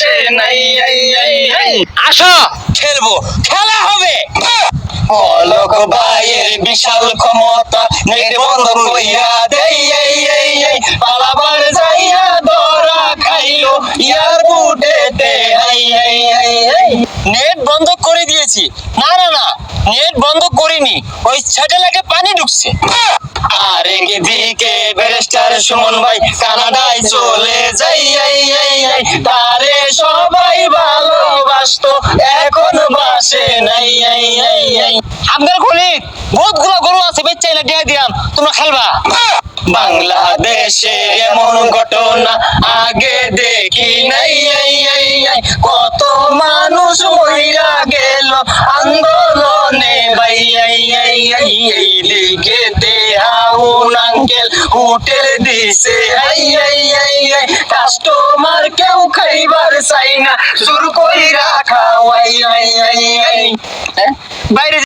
বাসে নাই। আসো খেলবো, খেলা হবে। অলোক ভাইয়ের বিশাল ক্ষমতা, নেট বন্ধ কইরা দেই। পালাবার যাইয়া ধরা খাইলো এয়ারপোর্টেতে। নেট বন্ধ করে দিয়েছি। না না না, নেট বন্ধ করিনি, ওই স্যাটেলাইটে পানি ঢুকছে। আর একদিকে ব্যারিস্টার সুমন ভাই কানাডায় চলে যাই। তারে সবাই ভালোবাসতো, এখন বাসে নাই। আপনার গলি বহুতগুলো গরু আছে, বেচে না দিয়ে দিলাম, তোমরা খেলবা। বাংলাদেশে এমন ঘটনা আগে দেখি নাই। কত মানুষ মইরা গেল আন্দোলনে ভাই। এইদিকে দেহাউন আঙ্কেল হোটেল দিছে। কাস্টমার কেউ খাইবার চাই না, জোর কইরা খাওয়াই। বাইরে